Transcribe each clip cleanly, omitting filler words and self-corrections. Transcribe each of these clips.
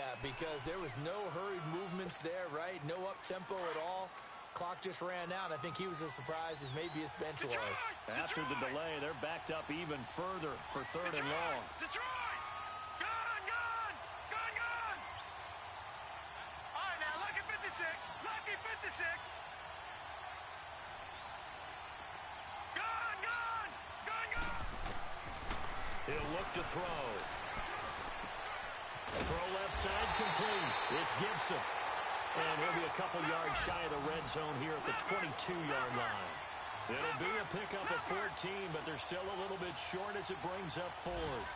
that because there was no hurried movements there, right? No up-tempo at all. Clock just ran out. I think he was as surprised as maybe his bench was. After the delay, they're backed up even further for third and long. Detroit! Gone, gone! Gone, gone! All right, now, lucky 56. Lucky 56. Gone, gone! Gone, gone! He'll look to throw. Throw left side complete. It's Gibson. And he'll be a couple yards shy of the red zone here at the 22-yard line. It'll be a pickup at 14, but they're still a little bit short as it brings up fourth.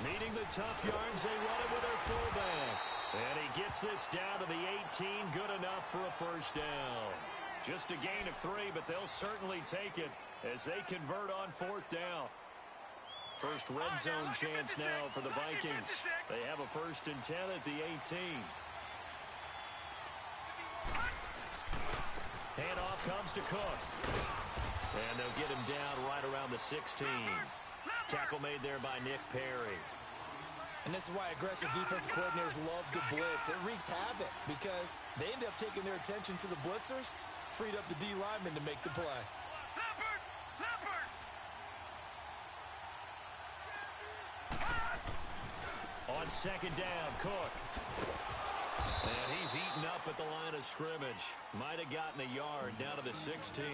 Needing the tough yards, they run it with their fullback. And he gets this down to the 18, good enough for a first down. Just a gain of 3, but they'll certainly take it as they convert on fourth down. First red zone chance now for the Vikings. They have a 1st and 10 at the 18. Handoff comes to Cook. And they'll get him down right around the 16. Tackle made there by Nick Perry. And this is why aggressive defensive coordinators love to blitz. It wreaks havoc because they end up taking their attention to the blitzers, freed up the D lineman to make the play. On second down, Cook. And he's eaten up at the line of scrimmage. Might have gotten a yard down to the 16.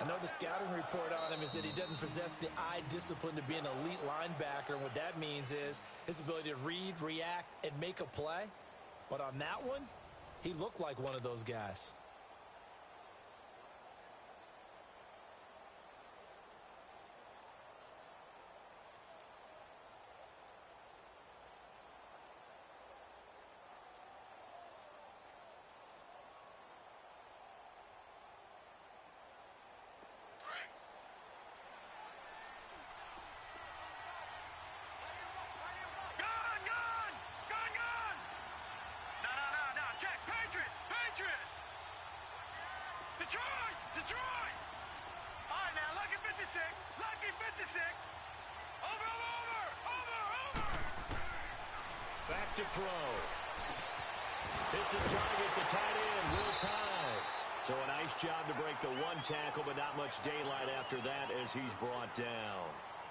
I know the scouting report on him is that he doesn't possess the eye discipline to be an elite linebacker. And what that means is his ability to read, react, and make a play. But on that one, he looked like one of those guys. Detroit! All right, now, lucky 56. Lucky 56. Over. Back to throw. Hits his target, the tight end, Will Tye. So a nice job to break the one tackle, but not much daylight after that as he's brought down.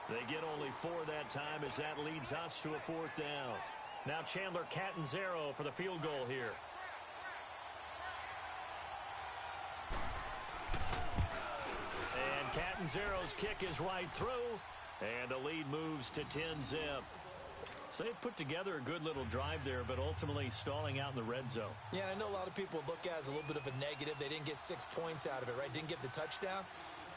They get only 4 that time as that leads us to a 4th down. Now Chandler Catanzaro for the field goal here. And Catanzaro's kick is right through, and the lead moves to 10-zip. So they put together a good little drive there, but ultimately stalling out in the red zone. Yeah, I know a lot of people look at it as a little bit of a negative. They didn't get 6 points out of it, right? Didn't get the touchdown.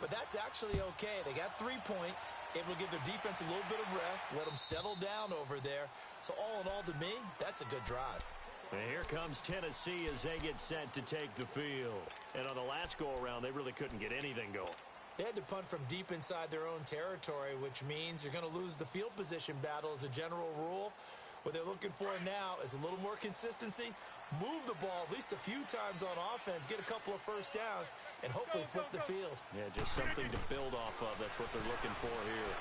But that's actually okay. They got 3 points, able to give their defense a little bit of rest, let them settle down over there. So all in all, to me, that's a good drive. And here comes Tennessee as they get set to take the field. And on the last go-around, they really couldn't get anything going. They had to punt from deep inside their own territory, which means you're going to lose the field position battle as a general rule. What they're looking for now is a little more consistency, move the ball at least a few times on offense, get a couple of first downs, and hopefully flip the field. Yeah, just something to build off of. That's what they're looking for here.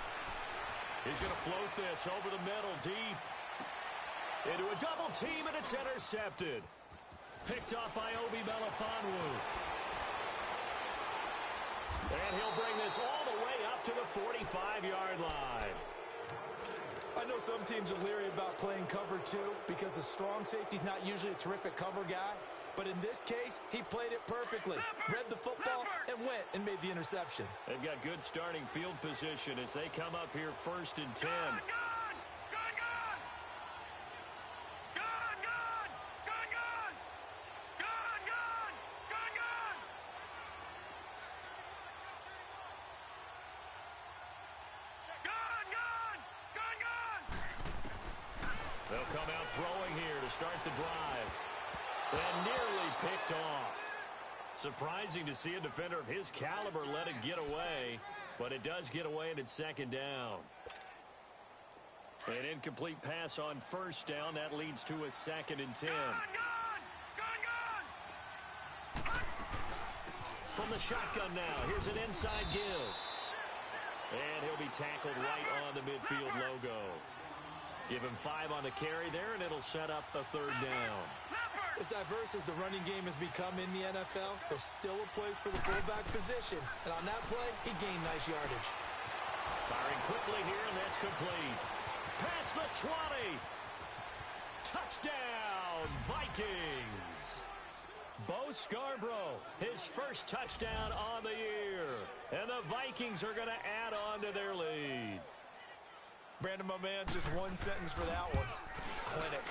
He's going to float this over the middle, deep. Into a double team, and it's intercepted. Picked off by Obi Melifonwu. And he'll bring this all the way up to the 45-yard line. I know some teams are leery about playing cover 2 because the strong safety's not usually a terrific cover guy. But in this case, he played it perfectly. Read the football and went and made the interception. They've got good starting field position as they come up here 1st and 10. They'll come out throwing here to start the drive. And nearly picked off. Surprising to see a defender of his caliber let it get away, but it does get away and it's 2nd down. An incomplete pass on 1st down. That leads to a 2nd and 10. From the shotgun now, here's an inside give. And he'll to be tackled right on the midfield logo. Give him 5 on the carry there, and it'll set up a third down. As diverse as the running game has become in the NFL, there's still a place for the fullback position. And on that play, he gained nice yardage. Firing quickly here, and that's complete. Past the 20. Touchdown, Vikings. Bo Scarborough, his first touchdown on the year. And the Vikings are going to add on to their lead. Brandon, my man, just one sentence for that one. Clinic.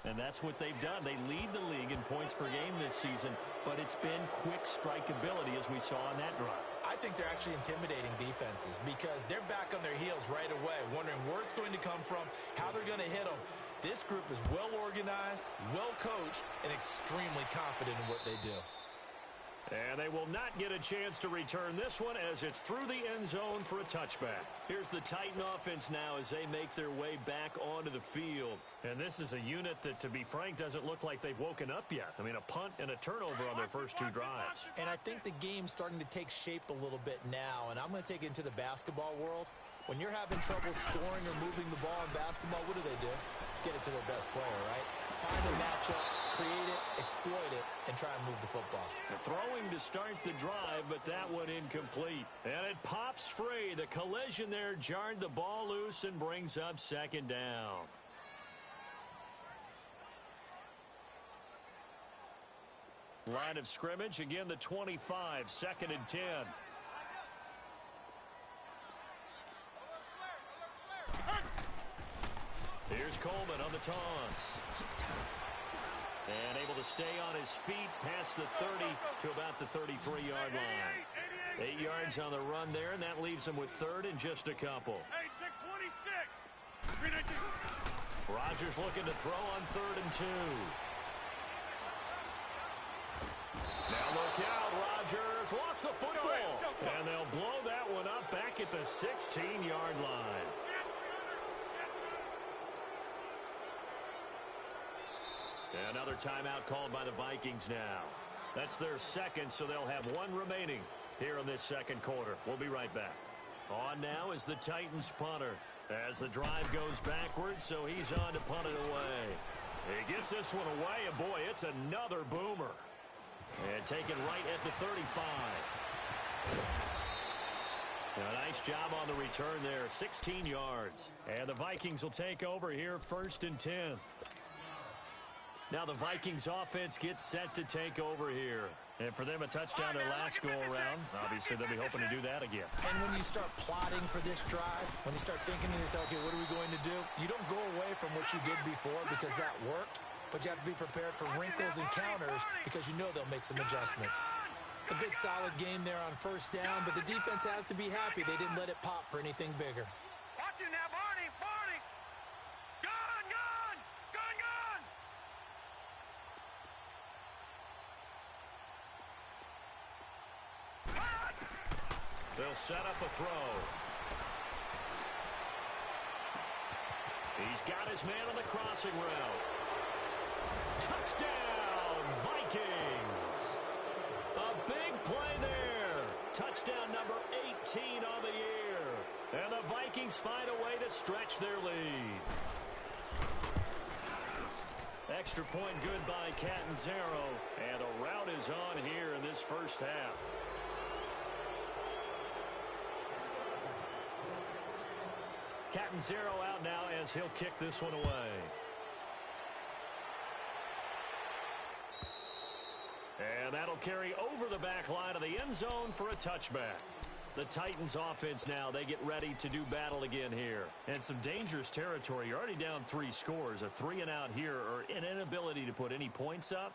And that's what they've done. They lead the league in points per game this season, but it's been quick strikeability as we saw on that drive. I think they're actually intimidating defenses because they're back on their heels right away, wondering where it's going to come from, how they're going to hit them. This group is well organized, well coached, and extremely confident in what they do. And they will not get a chance to return this one as it's through the end zone for a touchback. Here's the Titan offense now as they make their way back onto the field. And this is a unit that, to be frank, doesn't look like they've woken up yet. I mean, a punt and a turnover on their first 2 drives. And I think the game's starting to take shape a little bit now, and I'm going to take it into the basketball world. When you're having trouble scoring or moving the ball in basketball, what do? Get it to their best player, right? Find a matchup, create it, exploit it, and try and move the football. Throwing to start the drive, but that one incomplete. And it pops free. The collision there jarred the ball loose and brings up second down. Line of scrimmage, again the 25, 2nd and 10. Here's Coleman on the toss. And able to stay on his feet past the 30 to about the 33-yard line. 8 yards on the run there, and that leaves him with 3rd and just a couple. 26. Rodgers looking to throw on 3rd and 2. Now look out, Rodgers lost the football. And they'll blow that one up back at the 16-yard line. Another timeout called by the Vikings now. That's their 2nd, so they'll have 1 remaining here in this 2nd quarter. We'll be right back. On now is the Titans punter as the drive goes backwards, so he's on to punt it away. He gets this one away, and boy, it's another boomer. And taken right at the 35. A nice job on the return there, 16 yards. And the Vikings will take over here, 1st and 10. Now the Vikings offense gets set to take over here. And for them, a touchdown their last go-around. Obviously, they'll be hoping to do that again. And when you start plotting for this drive, when you start thinking to yourself, okay, what are we going to do? You don't go away from what you did before because that worked, but you have to be prepared for wrinkles and counters because you know they'll make some adjustments. A good solid game there on 1st down, but the defense has to be happy they didn't let it pop for anything bigger. Watch it now, Barney. Gone. They'll set up a throw. He's got his man on the crossing route. Touchdown, Vikings. A big play there. Touchdown number 18 on the year. And the Vikings find a way to stretch their lead. Extra point good by Catanzaro. And a rout is on here in this 1st half. Catanzaro out now as he'll kick this one away. And that'll carry over the back line of the end zone for a touchback. The Titans offense now, they get ready to do battle again here. And some dangerous territory. You're already down 3 scores. A 3-and-out here or an inability to put any points up.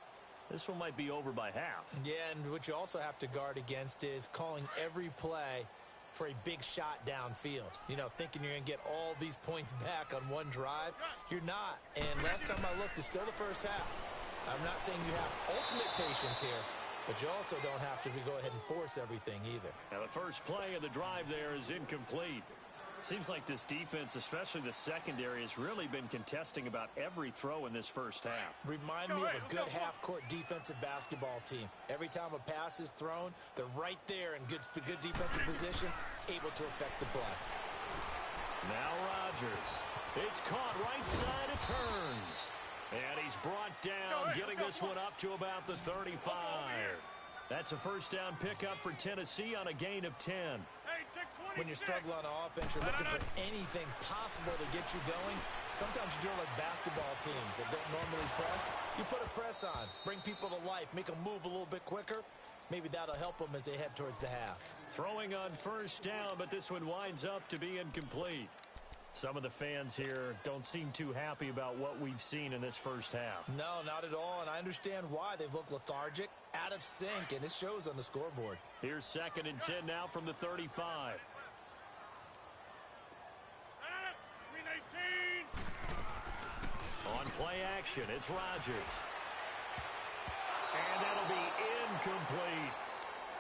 This one might be over by half. Yeah, and what you also have to guard against is calling every play for a big shot downfield. You know, thinking you're going to get all these points back on one drive. You're not. And last time I looked, it's still the 1st half. I'm not saying you have ultimate patience here, but you also don't have to go ahead and force everything either. Now the first play of the drive there is incomplete. Seems like this defense, especially the secondary, has really been contesting about every throw in this 1st half. Remind me of a good half-court defensive basketball team. Every time a pass is thrown, they're right there in good defensive position, able to affect the play. Now Rodgers. It's caught right side. It's Hearns. And he's brought down, getting this one up to about the 35. That's a first down pickup for Tennessee on a gain of 10. When you're struggling on offense, you're looking for anything possible to get you going. Sometimes you do it like basketball teams that don't normally press. You put a press on, bring people to life, make them move a little bit quicker. Maybe that'll help them as they head towards the half. Throwing on first down, but this one winds up to be incomplete. Some of the fans here don't seem too happy about what we've seen in this first half. No, not at all, and I understand why. They've looked lethargic, out of sync, and it shows on the scoreboard. Here's 2nd and 10 now from the 35. On play action, it's Rodgers. And that'll be incomplete.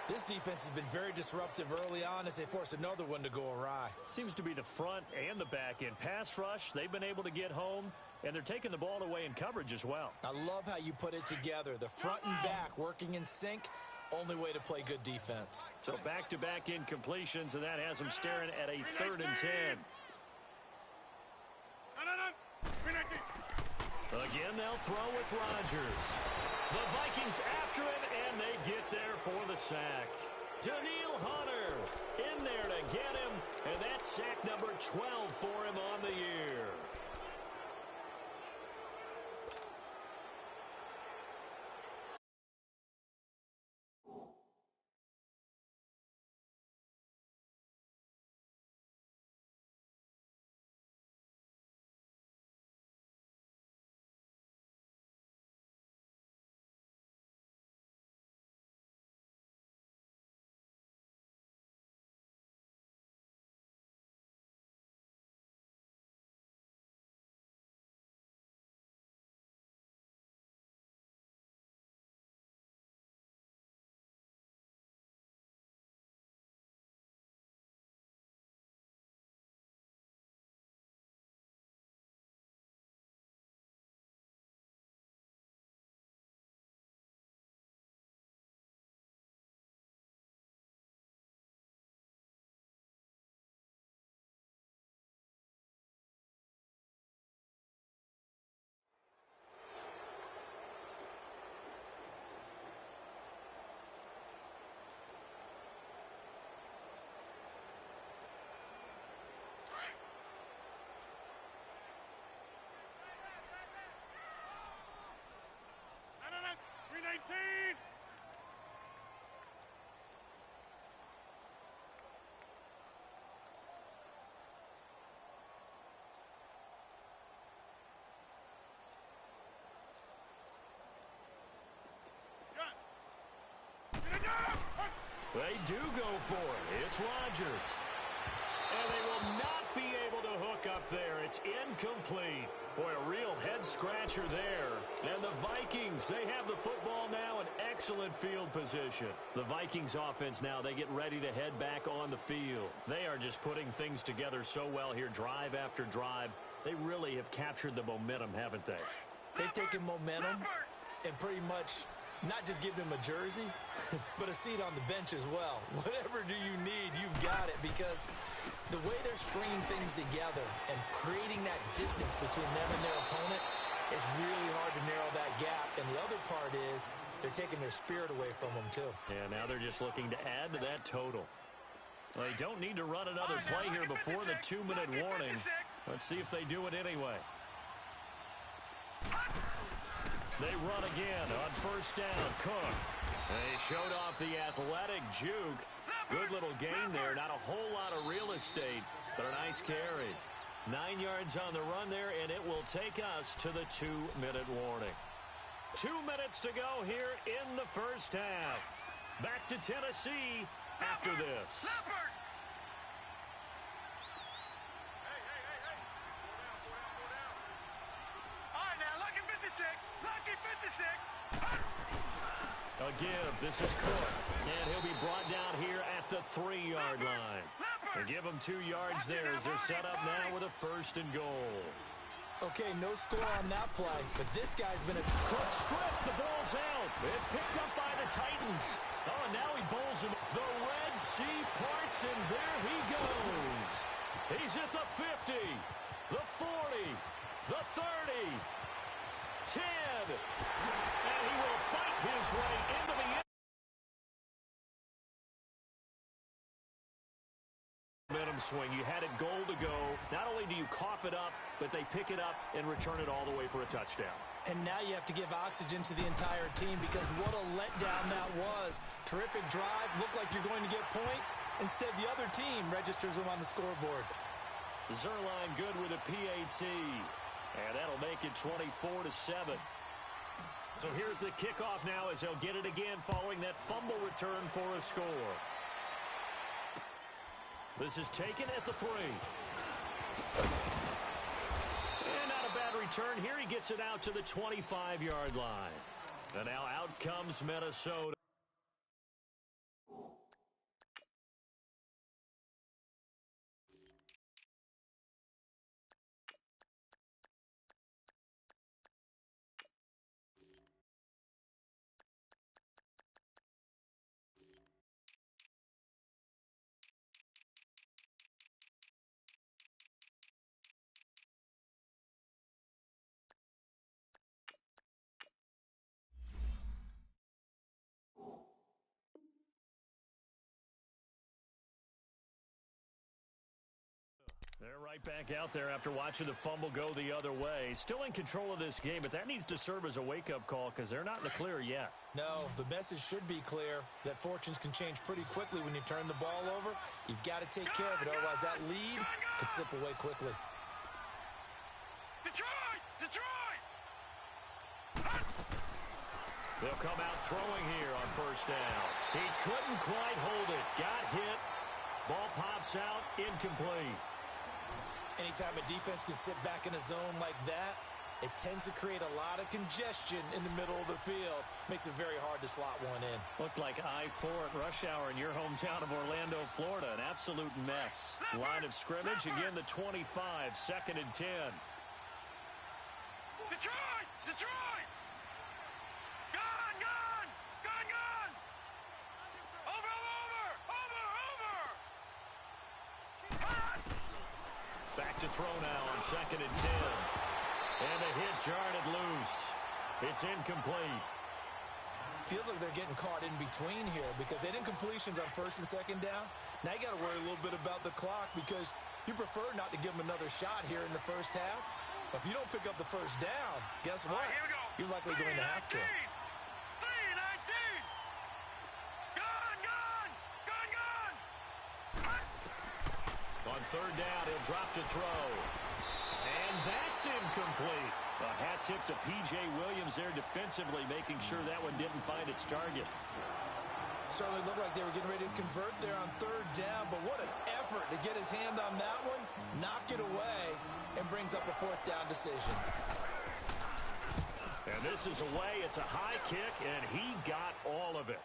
This defense has been very disruptive early on as they force another one to go awry. Seems to be the front and the back end. Pass rush, they've been able to get home, and they're taking the ball away in coverage as well. I love how you put it together. The front and back working in sync, only way to play good defense. So back-to-back incompletions, and that has them staring at a 3rd and 10. Again, they'll throw with Rodgers. The Vikings after him, and they get there for the sack. Daniil Hunter in there to get him, and that's sack number 12 for him on the year. They do go for it. It's Rodgers. And they will not be able to hook up there. It's incomplete. Boy, a real head-scratcher there. And the Vikings, they have the football now in excellent field position. The Vikings offense now, they get ready to head back on the field. They are just putting things together so well here, drive after drive. They really have captured the momentum, haven't they? They've taken momentum and pretty much not just give them a jersey, but a seat on the bench as well. Whatever do you need, you've got it, because the way they're stringing things together and creating that distance between them and their opponent is really hard to narrow that gap. And the other part is they're taking their spirit away from them, too. Yeah, now they're just looking to add to that total. Well, they don't need to run another play here before the 2-minute warning. Let's see if they do it anyway. They run again on first down. Cook. They showed off the athletic juke. Good little gain there. Not a whole lot of real estate, but a nice carry. 9 yards on the run there, and it will take us to the 2-minute warning. 2 minutes to go here in the first half. Back to Tennessee after this. A give. This is Cook. And he'll be brought down here at the 3-yard line. They give him 2 yards there as they're set up now with a 1st and goal. Okay, no score on that play, but this guy's been a Cook strip. The ball's out. It's picked up by the Titans. Oh, and now he bowls him. The Red Sea parts, and there he goes. He's at the 50, the 40, the 30, 10. And he will fight his way into the end. Momentum swing. You had it goal to go. Not only do you cough it up, but they pick it up and return it all the way for a touchdown. And now you have to give oxygen to the entire team because what a letdown that was. Terrific drive. Looked like you're going to get points. Instead, the other team registers them on the scoreboard. Zerline good with a PAT. And that'll make it 24-7. So here's the kickoff now as they'll get it again following that fumble return for a score. This is taken at the 3. And not a bad return here. He gets it out to the 25-yard line. And now out comes Minnesota. They're right back out there after watching the fumble go the other way. Still in control of this game, but that needs to serve as a wake-up call because they're not in the clear yet. No, the message should be clear that fortunes can change pretty quickly when you turn the ball over. You've got to take care of it, otherwise that lead could slip away quickly. Detroit! Detroit! They'll come out throwing here on first down. He couldn't quite hold it. Got hit. Ball pops out. Incomplete. Anytime a defense can sit back in a zone like that, it tends to create a lot of congestion in the middle of the field. Makes it very hard to slot one in. Looked like I-4 at rush hour in your hometown of Orlando, Florida. An absolute mess. Line of scrimmage, again the 25, 2nd and 10. Detroit! Detroit! Gone! Gone! Gone! Gone! Over! Over! Over! Over! Hot! Back to throw now on 2nd and 10. And a hit jarred it loose. It's incomplete. Feels like they're getting caught in between here because they didn't completions on 1st and 2nd down. Now you got to worry a little bit about the clock because you prefer not to give them another shot here in the first half. But if you don't pick up the first down, guess what? Right, here we go. You're likely going to have to. 3-19! Gone! Gone! Gone! Gone! On 3rd down, he'll drop to throw. And that's incomplete. A hat tip to P.J. Williams there defensively, making sure that one didn't find its target. Certainly looked like they were getting ready to convert there on 3rd down, but what an effort to get his hand on that one, knock it away, and brings up a 4th down decision. And this is away. It's a high kick, and he got all of it.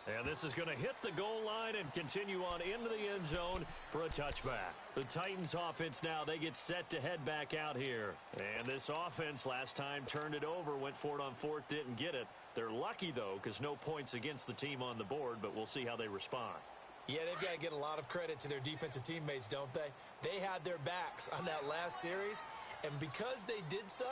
And this is going to hit the goal line and continue on into the end zone for a touchback. The Titans offense now, they get set to head back out here. And this offense last time turned it over, went for it on 4th, didn't get it. They're lucky, though, because no points against the team on the board, but we'll see how they respond. Yeah, they've got to get a lot of credit to their defensive teammates, don't they? They had their backs on that last series, and because they did so,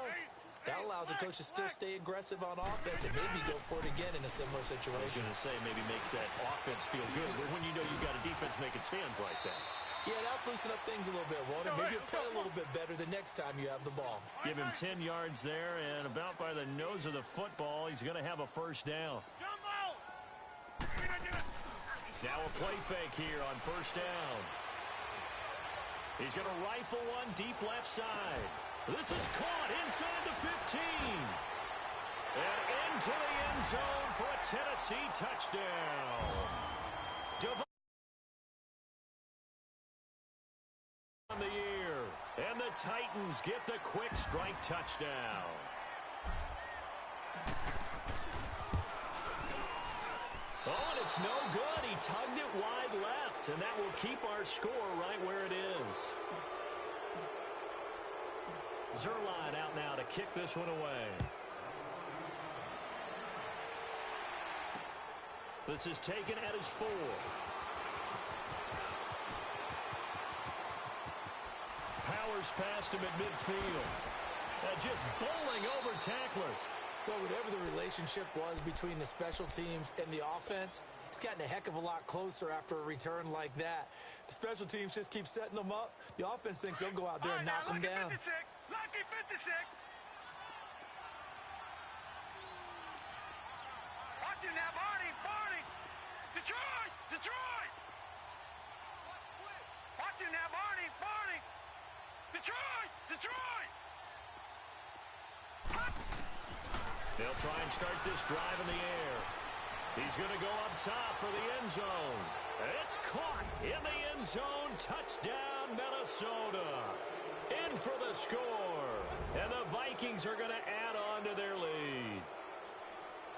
that allows the coach to still stay aggressive on offense and maybe go for it again in a similar I was situation. going to say maybe makes that offense feel good, but when you know you've got a defense making stands like that. Yeah, that'll loosen up things a little bit, won't it? Maybe you'll play a little bit better the next time you have the ball. Give him 10 yards there, and about by the nose of the football, he's going to have a first down. Jumbo! Now a play fake here on first down. He's going to rifle one deep left side. This is caught inside the 15. And into the end zone for a Tennessee touchdown. On the year. And the Titans get the quick strike touchdown. Oh, and it's no good. He tugged it wide left, and that will keep our score right where it is. Zerline out now to kick this one away. This is taken at his 4. Powers past him at midfield. Just bowling over tacklers. Well, whatever the relationship was between the special teams and the offense, it's gotten a heck of a lot closer after a return like that. The special teams just keep setting them up. The offense thinks they'll go out there and knock them down. 56. Lucky 56. Watching now, Barney. Detroit. Watching now, Barney. Detroit. They'll try and start this drive in the air. He's going to go up top for the end zone. It's caught in the end zone. Touchdown, Minnesota. In for the score. And the Vikings are going to add on to their lead.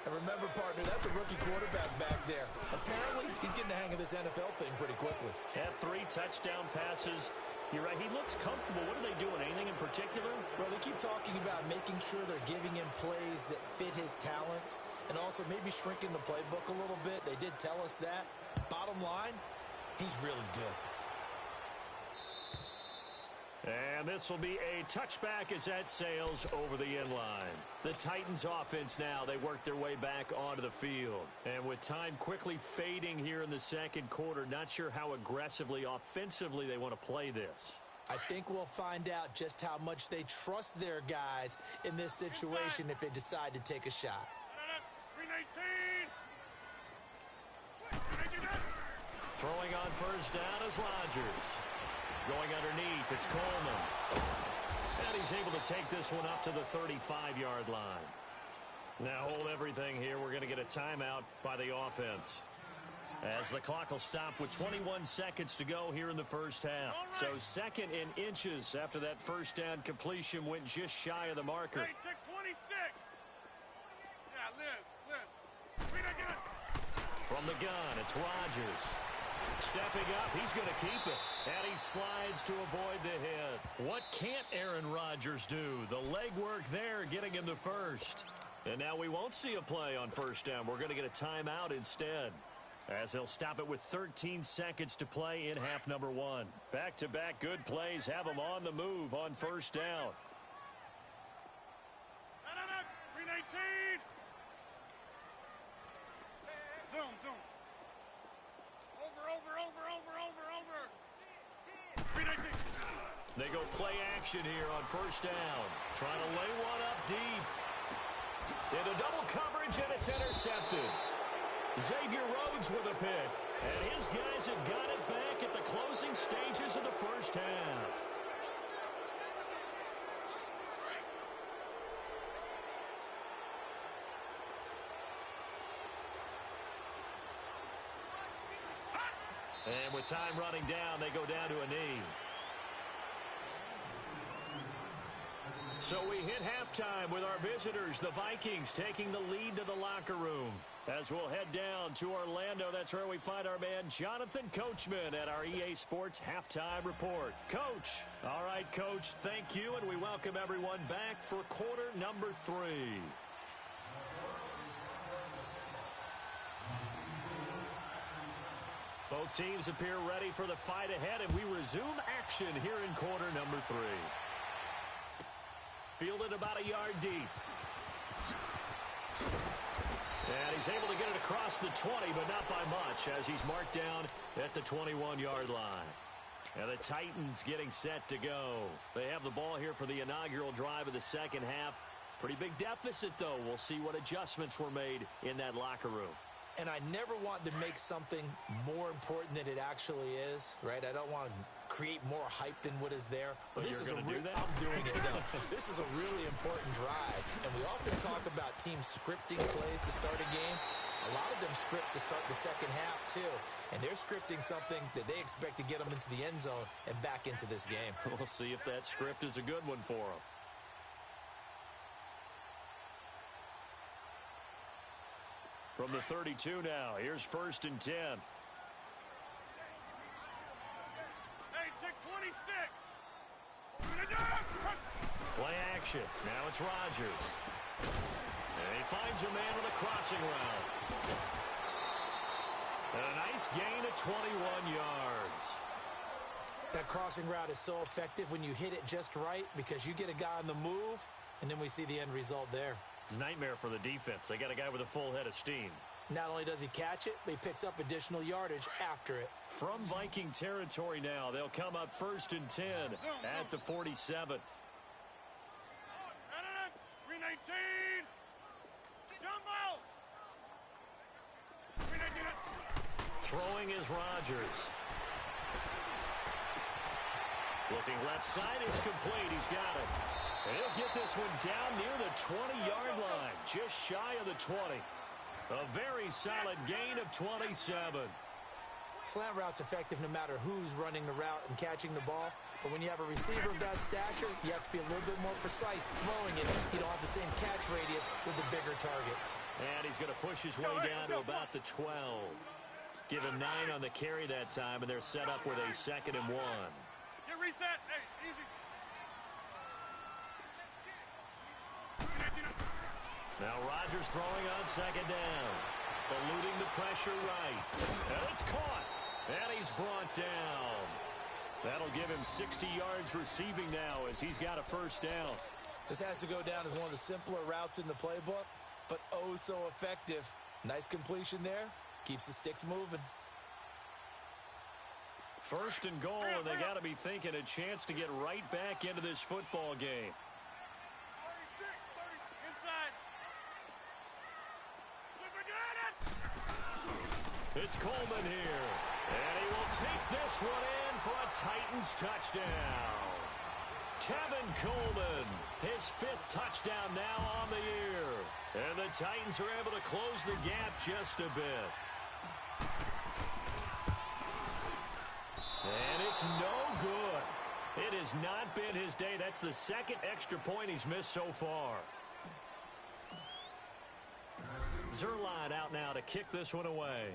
And remember, partner, that's a rookie quarterback back there. Apparently, he's getting the hang of this NFL thing pretty quickly. Had 3 touchdown passes. You're right, he looks comfortable. What are they doing? Anything in particular? Well, they keep talking about making sure they're giving him plays that fit his talents and also maybe shrinking the playbook a little bit. They did tell us that. Bottom line, he's really good. And this will be a touchback as that sails over the end line. The Titans offense now, they work their way back onto the field. And with time quickly fading here in the second quarter, not sure how aggressively, offensively they want to play this. I think we'll find out just how much they trust their guys in this situation if they decide to take a shot. 319. Throwing on first down is Rodgers. Going underneath, it's Coleman. And he's able to take this one up to the 35-yard line. Now hold everything here. We're going to get a timeout by the offense. As the clock will stop with 21 seconds to go here in the first half. So second in inches after that first down completion went just shy of the marker. Hey, check 26. Yeah, Liz. Read again. From the gun, it's Rodgers. Stepping up, he's going to keep it. And he slides to avoid the hit. What can't Aaron Rodgers do? The legwork there getting him the first. And now we won't see a play on first down. We're going to get a timeout instead, as he'll stop it with 13 seconds to play in half number 1. Back-to-back good plays have him on the move on first down. 319. Zoom. Over. 319. They go play action here on first down. Trying to lay one up deep. Into double coverage, and it's intercepted. Xavier Rhodes with a pick. And his guys have got it back at the closing stages of the first half. And with time running down, they go down to a knee. So we hit halftime with our visitors, the Vikings, taking the lead to the locker room. As we'll head down to Orlando, that's where we find our man Jonathan Coachman at our EA Sports Halftime Report. Coach. All right, Coach, thank you, and we welcome everyone back for quarter number 3. Both teams appear ready for the fight ahead, and we resume action here in quarter number 3. Fielded about a yard deep. And he's able to get it across the 20, but not by much, as he's marked down at the 21-yard line. And the Titans getting set to go. They have the ball here for the inaugural drive of the second half. Pretty big deficit, though. We'll see what adjustments were made in that locker room. And I never want to make something more important than it actually is, right? I don't want to create more hype than what is there. But this is I'm doing it now. This is a really important drive. And we often talk about teams scripting plays to start a game. A lot of them script to start the second half, too. And they're scripting something that they expect to get them into the end zone and back into this game. We'll see if that script is a good one for them. From the 32 now, here's 1st and 10. Hey, check 26. Play action. Now it's Rodgers. And he finds a man with a crossing route. And a nice gain of 21 yards. That crossing route is so effective when you hit it just right because you get a guy on the move, and then we see the end result there. It's a nightmare for the defense. They got a guy with a full head of steam. Not only does he catch it, but he picks up additional yardage after it. From Viking territory now, they'll come up 1st and 10 at the 47. 319. Jumbo. 319. Throwing is Rodgers. Looking left side, it's complete. He's got it. And he'll get this one down near the 20-yard line, just shy of the 20. A very solid gain of 27. Slant route's effective no matter who's running the route and catching the ball. But when you have a receiver of that stature, you have to be a little bit more precise throwing it. You don't have the same catch radius with the bigger targets. And he's going to push his way down to about the 12. Give him 9 on the carry that time, and they're set up with a 2nd and 1. Get reset. Hey, easy. Now Rodgers throwing on 2nd down. Eluding the pressure right. And it's caught. And he's brought down. That'll give him 60 yards receiving now as he's got a 1st down. This has to go down as one of the simpler routes in the playbook, but oh so effective. Nice completion there. Keeps the sticks moving. 1st and goal, and they got to be thinking a chance to get right back into this football game. 36, 36. Inside. It's Coleman here, and he will take this one in for a Titans touchdown. Tevin Coleman, his 5th touchdown now on the year. And the Titans are able to close the gap just a bit. And it's no good. It has not been his day. That's the 2nd extra point he's missed so far. Zerline out now to kick this one away.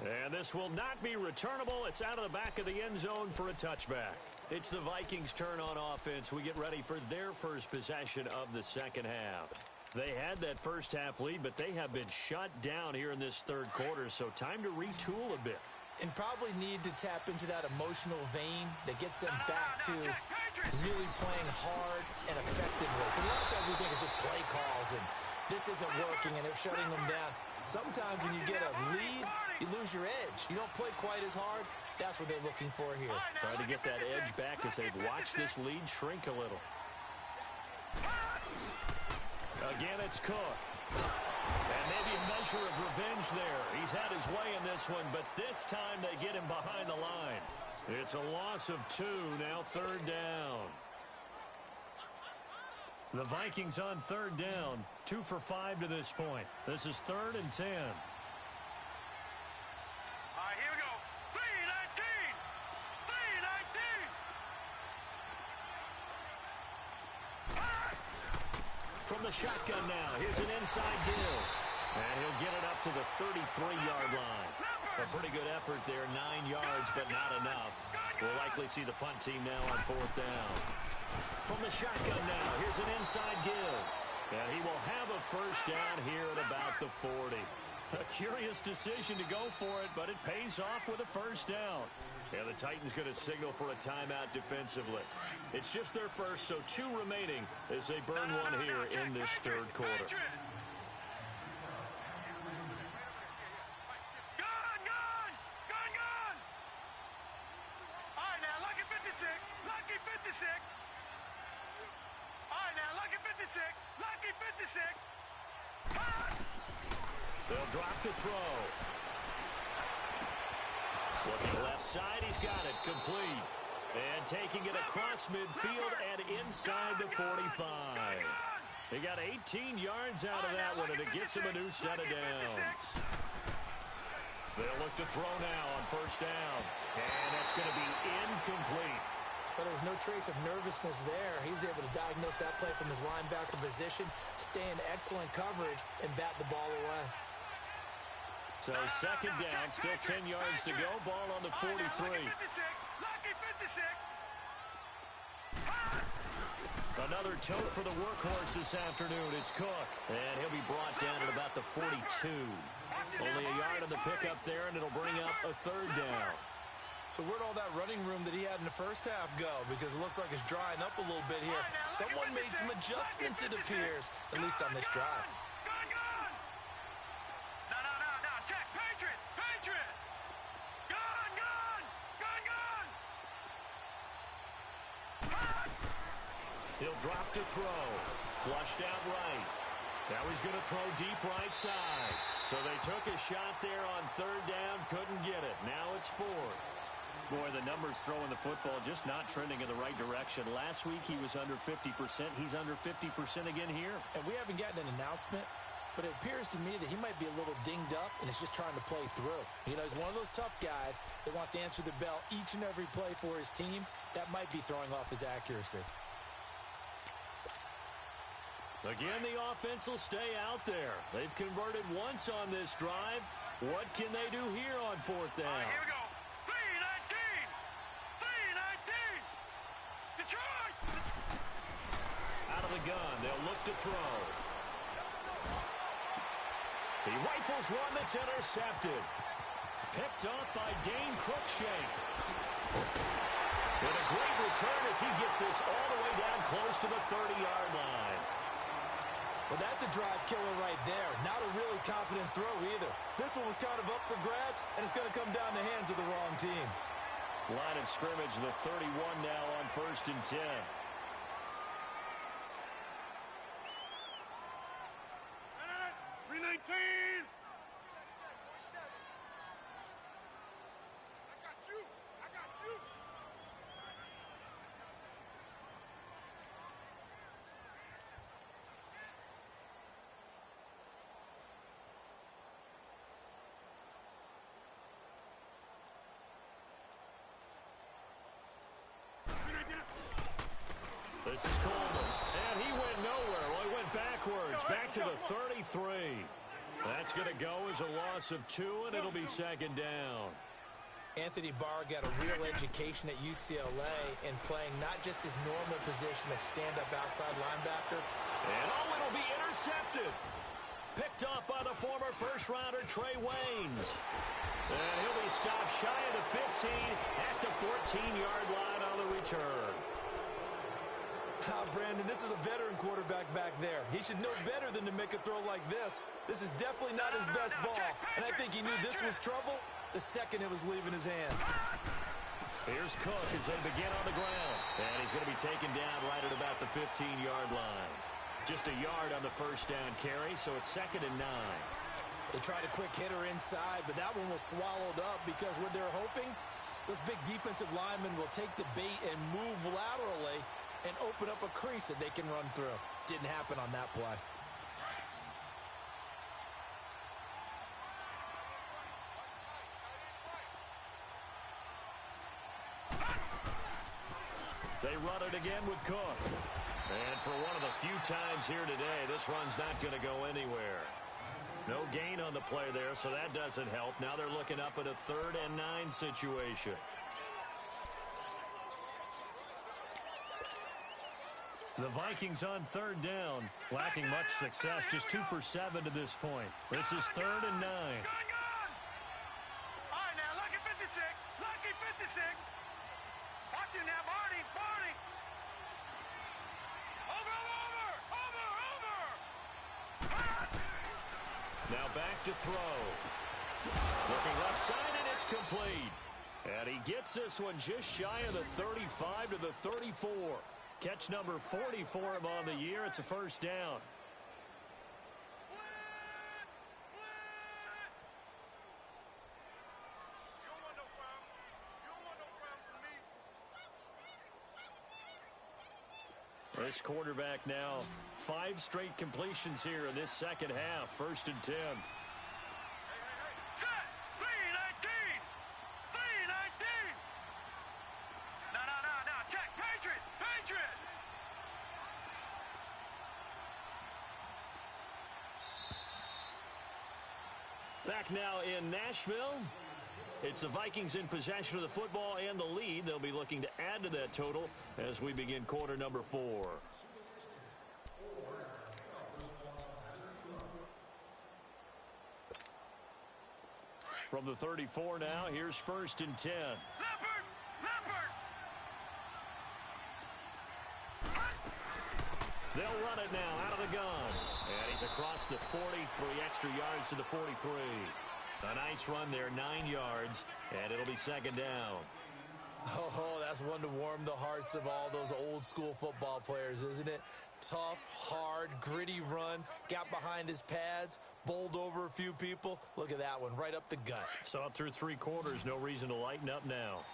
And this will not be returnable. It's out of the back of the end zone for a touchback. It's the Vikings' turn on offense. We get ready for their first possession of the 2nd half. They had that first half lead, but they have been shut down here in this 3rd quarter, so time to retool a bit. And probably need to tap into that emotional vein that gets them back to really playing hard and effectively. Because a lot of times we think it's just play calls and this isn't working and they're shutting them down. Sometimes when you get a lead, you lose your edge. You don't play quite as hard. That's what they're looking for here. Trying to get that edge back as they've watched this lead shrink a little. Again, it's Cook. And maybe a measure of revenge there. He's had his way in this one, but this time they get him behind the line. It's a loss of 2, now 3rd down. The Vikings on 3rd down, 2 for 5 to this point. This is 3rd and 10. All right, here we go. 319. 319. From the shotgun now, here's an inside deal. And he'll get it up to the 33-yard line. A pretty good effort there, 9 yards, but not enough. We'll likely see the punt team now on 4th down. From the shotgun now, here's an inside give. And he will have a 1st down here at about the 40. A curious decision to go for it, but it pays off with a 1st down. And the Titans going to signal for a timeout defensively. It's just their first, so 2 remaining as they burn one here in this 3rd quarter. They'll drop the throw. Looking left side, he's got it complete. And taking it across midfield and inside the 45. He got 18 yards out of that one, and it gets him a new set of downs. They'll look to throw now on 1st down. And that's going to be incomplete. But there's no trace of nervousness there. He was able to diagnose that play from his linebacker position, stay in excellent coverage, and bat the ball away. So 2nd down, still 10 yards to go. Ball on the 43. Another tote for the workhorse this afternoon. It's Cook. And he'll be brought down at about the 42. Only a yard on the pickup there, and it'll bring up a third down. So where'd all that running room that he had in the first half go? Because it looks like it's drying up a little bit here. Someone made some adjustments, it appears, at least on this drive. No. Check. Patriot. Gun. He'll drop to throw. Flushed out right. Now he's going to throw deep right side. So they took a shot there on third down. Couldn't get it. Now it's fourth. Boy, the numbers throwing the football just not trending in the right direction. Last week he was under 50%. He's under 50% again here. And we haven't gotten an announcement, but it appears to me that he might be a little dinged up and is just trying to play through. You know, he's one of those tough guys that wants to answer the bell each and every play for his team. That might be throwing off his accuracy. Again, the offense will stay out there. They've converted once on this drive. What can they do here on fourth down? All right, here we go. 3-19. Detroit! Out of the gun, they'll look to throw. He rifles one that's intercepted. Picked up by Dane Cruikshank. With a great return as he gets this all the way down close to the 30-yard line. Well, that's a drive killer right there. Not a really confident throw either. This one was kind of up for grabs, and it's going to come down the hands of the wrong team. Line of scrimmage, the 31 now on 1st and 10. This is Coleman, and he went nowhere. Well, he went backwards, back to the 33. That's going to go as a loss of 2, and it'll be second down. Anthony Barr got a real education at UCLA in playing not just his normal position of stand-up outside linebacker. And it'll be intercepted. Picked off by the former first-rounder Trey Waynes. And he'll be stopped shy of the 15 at the 14-yard line on the return. Brandon, this is a veteran quarterback back there. He should know better than to make a throw like this. This is definitely not his best ball, and I think he knew this was trouble the second it was leaving his hand. Here's Cook as they begin on the ground, and he's going to be taken down right at about the 15-yard line. Just a yard on the first down carry, so it's 2nd and 9. They tried a quick hitter inside, but that one was swallowed up because what they're hoping, those big defensive linemen will take the bait and move laterally and open up a crease that they can run through. Didn't happen on that play. They run it again with Cook. And for one of the few times here today, this run's not going to go anywhere. No gain on the play there, so that doesn't help. Now they're looking up at a 3rd and 9 situation. The Vikings on 3rd down, lacking much success, just 2 for 7 to this point. This is 3rd and 9. Gun! All right, now, lucky 56. Lucky 56. Watch him now, Barney. Over. Now back to throw. Looking left side, and it's complete. And he gets this one just shy of the 35 to the 34. Catch number 40 for him on the year. It's a first down. This quarterback now, 5 straight completions here in this second half. 1st and 10. Set! 3-19! 3-19! No. Check! Patriot! Back now in Nashville. It's the Vikings in possession of the football and the lead. They'll be looking to add to that total as we begin quarter number 4. From the 34 now, here's 1st and 10. Leopard! Leopard! They'll run it now out of the gun. And he's across the 40, 3 extra yards to the 43. A nice run there, 9 yards, and it'll be 2nd down. Oh, that's one to warm the hearts of all those old school football players, isn't it? Tough, hard, gritty run, got behind his pads, bowled over a few people. Look at that one, right up the gut. So up through 3 quarters, no reason to lighten up now.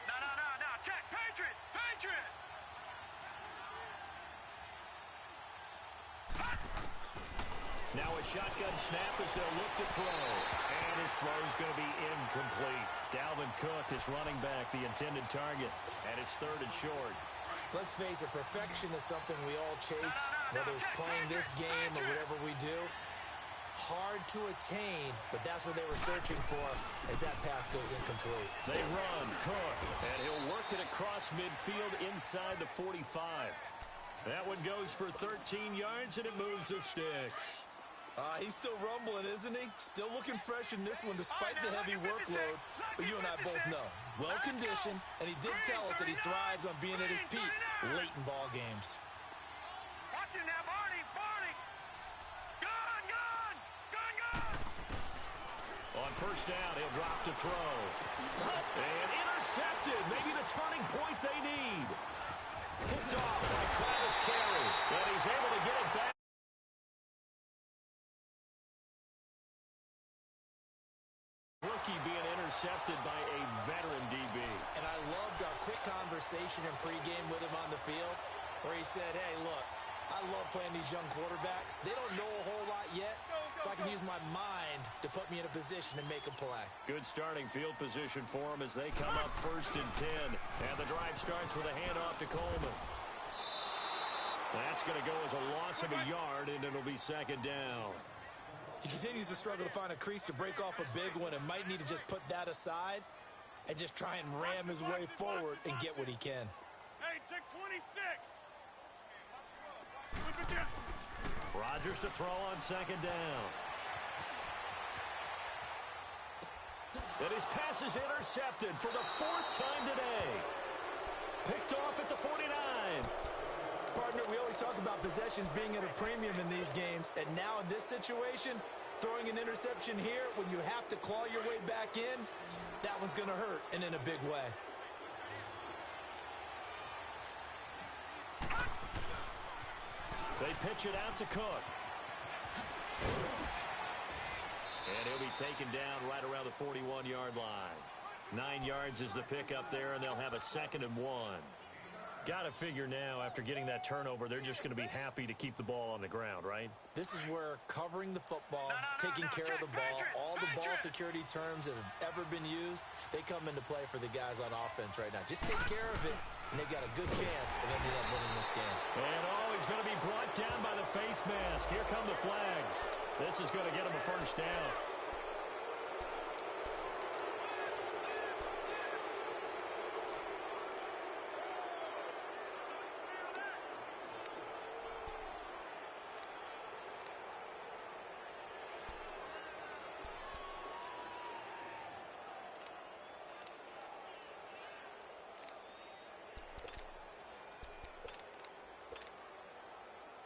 No, check, Patriot! Patriot! Now a shotgun snap as they'll look to throw. And his throw's going to be incomplete. Dalvin Cook is running back, the intended target. And it's 3rd and short. Let's face it, perfection is something we all chase, whether it's playing this game or whatever we do. Hard to attain, but that's what they were searching for as that pass goes incomplete. They run, Cook, and he'll work it across midfield inside the 45. That one goes for 13 yards, and it moves the sticks. He's still rumbling, isn't he? Still looking fresh in this one despite the heavy workload. But you and I both know, well-conditioned, and he did tell us that he thrives on being at his peak late in ball games. Watch it now, Barney! Barney! Gun! On 1st down, he'll drop to throw. And intercepted. Maybe the turning point they need. Picked off by Travis Carey. And he's able to get it back. Rookie being intercepted by a veteran DB. And I loved our quick conversation in pregame with him on the field where he said, hey, look, I love playing these young quarterbacks. They don't know a whole lot yet, so I can use my mind to put me in a position to make a play. Good starting field position for him as they come up 1st and 10. And the drive starts with a handoff to Coleman. That's going to go as a loss of a yard, and it'll be 2nd down. He continues to struggle to find a crease to break off a big one and might need to just put that aside and just try and ram his way forward and get what he can. Hey, check 26! Flip it down. Rodgers to throw on 2nd down. And his pass is intercepted for the 4th time today. Picked off at the 49. Partner, we always talk about possessions being at a premium in these games, and now in this situation, throwing an interception here when you have to claw your way back in, that one's going to hurt, and in a big way. They pitch it out to Cook. And he'll be taken down right around the 41-yard line. 9 yards is the pickup there, and they'll have a 2nd and 1. Got to figure now, after getting that turnover, they're just going to be happy to keep the ball on the ground, right? This is where covering the football, taking care of the ball, all the ball security terms that have ever been used, they come into play for the guys on offense right now. Just take care of it, and they've got a good chance of ending up winning this game. And he's going to be brought down by the face mask. Here come the flags. This is going to get him a 1st down.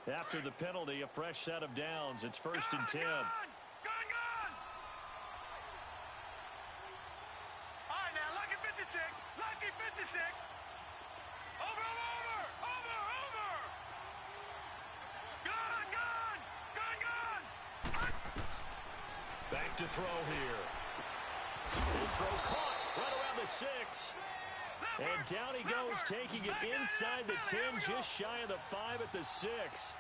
After the penalty, a fresh set of downs. It's 1st and 10. Gun! All right, now, lucky 56. Lucky 56. Over! Gun! Back to throw here. His throw caught right around the 6. And down he goes, taking it inside the 10, just shy of the 5 at the 6.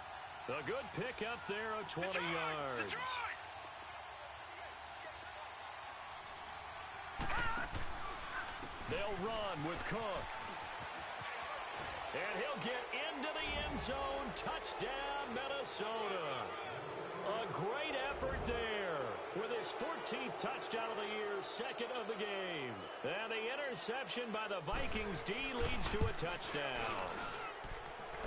A good pick up there of 20 yards. They'll run with Cook. And he'll get into the end zone. Touchdown, Minnesota. A great effort there with his 14th touchdown of the year, 2nd of the game. And the interception by the Vikings D leads to a touchdown.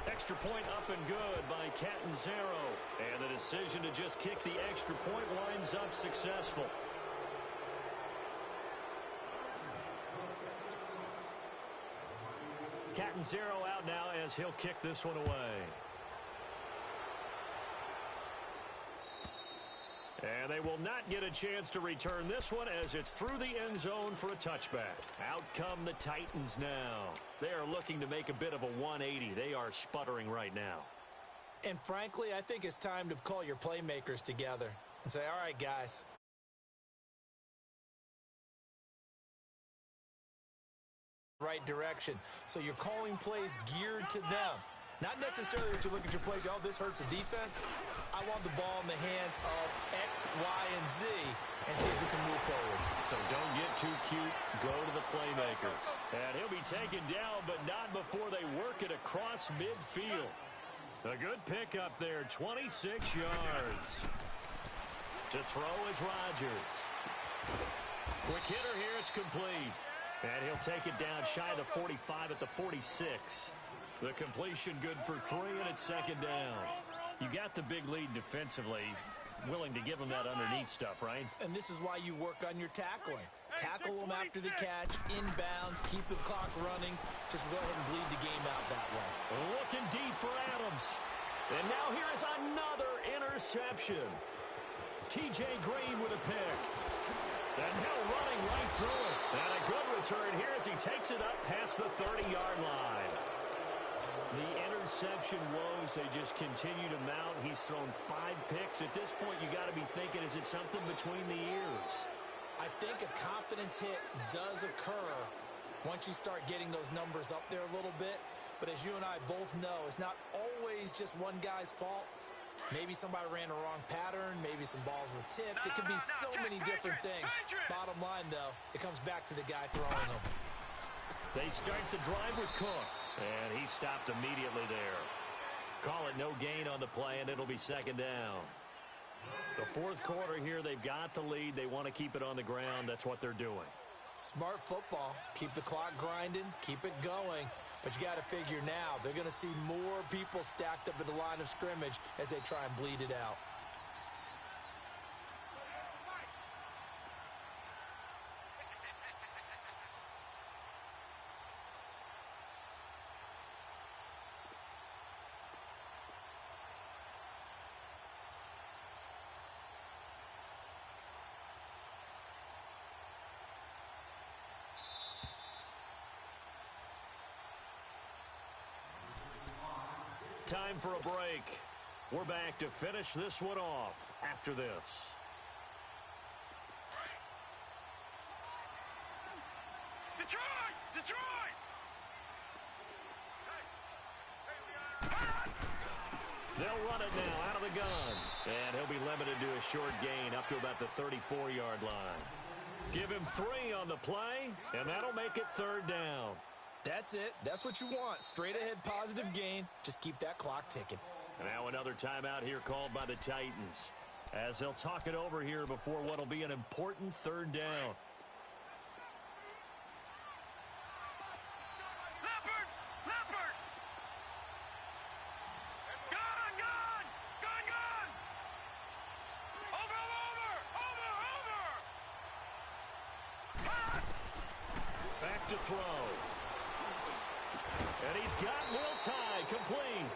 Extra point up and good by Catanzaro. And the decision to just kick the extra point winds up successful. Catanzaro out now as he'll kick this one away. And they will not get a chance to return this one as it's through the end zone for a touchback. Out come the Titans now. They are looking to make a bit of a 180. They are sputtering right now. And frankly, I think it's time to call your playmakers together and say, all right, guys. Right direction. So you're calling plays geared to them. Not necessarily that you look at your plays, oh, this hurts the defense. I want the ball in the hands of X, Y, and Z and see if we can move forward. So don't get too cute. Go to the playmakers. And he'll be taken down, but not before they work it across midfield. A good pickup there, 26 yards. To throw is Rodgers. Quick hitter here, it's complete. And he'll take it down shy of the 45 at the 46. The completion good for 3, and it's second down. You got the big lead defensively. Willing to give them that underneath stuff, right? And this is why you work on your tackling. Tackle them after the catch, inbounds, keep the clock running. Just go ahead and bleed the game out that way. Looking deep for Adams. And now here is another interception. T.J. Green with a pick. And Hill running right through it. And a good return here as he takes it up past the 30-yard line. The interception woes, they just continue to mount. He's thrown 5 picks. At this point, you got to be thinking, is it something between the ears? I think a confidence hit does occur once you start getting those numbers up there a little bit. But as you and I both know, it's not always just one guy's fault. Maybe somebody ran the wrong pattern. Maybe some balls were tipped. It could be so many different things. Bottom line, though, it comes back to the guy throwing them. They start the drive with Cook. And he stopped immediately there. Call it no gain on the play, and it'll be second down. The fourth quarter here, they've got the lead. They want to keep it on the ground. That's what they're doing. Smart football. Keep the clock grinding. Keep it going. But you got to figure now, they're going to see more people stacked up at the line of scrimmage as they try and bleed it out. Time for a break. We're back to finish this one off after this. Detroit! Detroit! They'll run it now out of the gun. And he'll be limited to a short gain up to about the 34-yard line. Give him 3 on the play, and that'll make it third down. That's it. That's what you want. Straight ahead positive gain. Just keep that clock ticking. And now another timeout here called by the Titans, as they'll talk it over here before what will be an important third down. Leopard! Leopard! Gone! Gone! Gone! Gone! Over! Over! Over! Over! Hot! Back to throw. And he's got Will Tye complete.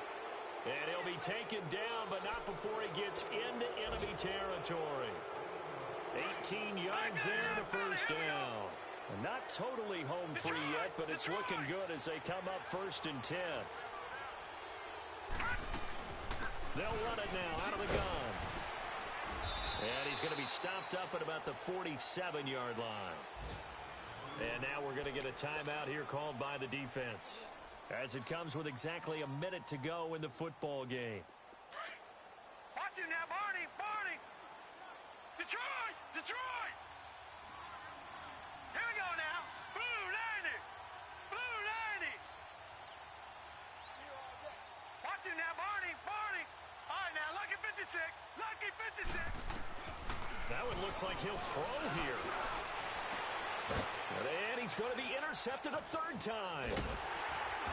And he'll be taken down, but not before he gets into enemy territory. 18 yards there to first down. And not totally home free yet, but it's looking good as they come up 1st and 10. They'll run it now out of the gun. And he's going to be stopped up at about the 47-yard line. And now we're going to get a timeout here called by the defense, as it comes with exactly a minute to go in the football game. Watch him now, Barney! Barney! Detroit! Detroit! Here we go now! Blue 90! Blue 90! Watch him now, Barney! Barney! All right, now, lucky 56! Lucky 56! That one looks like he'll throw here. And he's going to be intercepted a third time.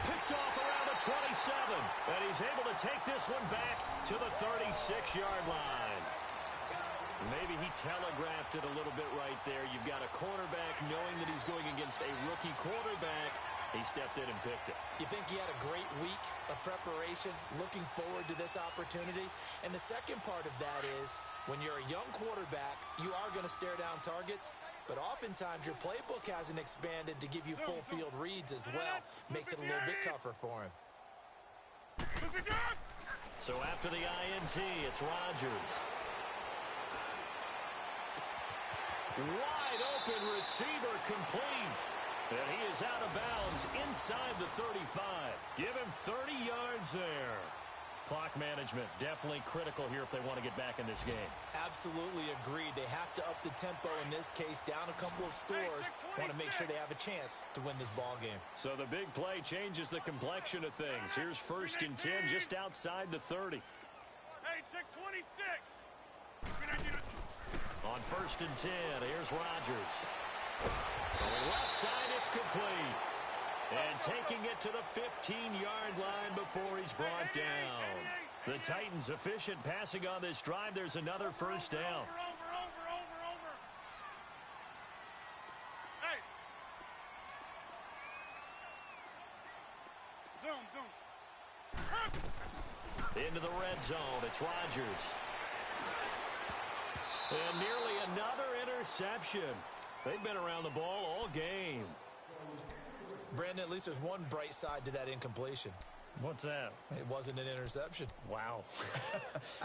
Picked off around the 27. And he's able to take this one back to the 36-yard line. Maybe he telegraphed it a little bit right there. You've got a cornerback knowing that he's going against a rookie quarterback. He stepped in and picked it. You think he had a great week of preparation, looking forward to this opportunity? And the second part of that is, when you're a young quarterback, you are going to stare down targets, but oftentimes your playbook hasn't expanded to give you full field reads as well. Makes it a little bit tougher for him. So after the INT, it's Rodgers. Wide open receiver complete. And he is out of bounds inside the 35. Give him 30 yards there. Clock management definitely critical here if they want to get back in this game. Absolutely agreed. They have to up the tempo in this case, down a couple of scores. Want to make sure they have a chance to win this ball game. So the big play changes the complexion of things. Here's 1st and 10 just outside the 30. Hey, check 26. On 1st and 10, here's Rodgers. From the left side, it's complete. And taking it to the 15-yard line before he's brought down. The Titans efficient passing on this drive. There's another first down. Over. Hey. Zoom. Into the red zone, it's Rodgers. And nearly another interception. They've been around the ball all game. Brandon, at least there's one bright side to that incompletion. What's that? It wasn't an interception. Wow.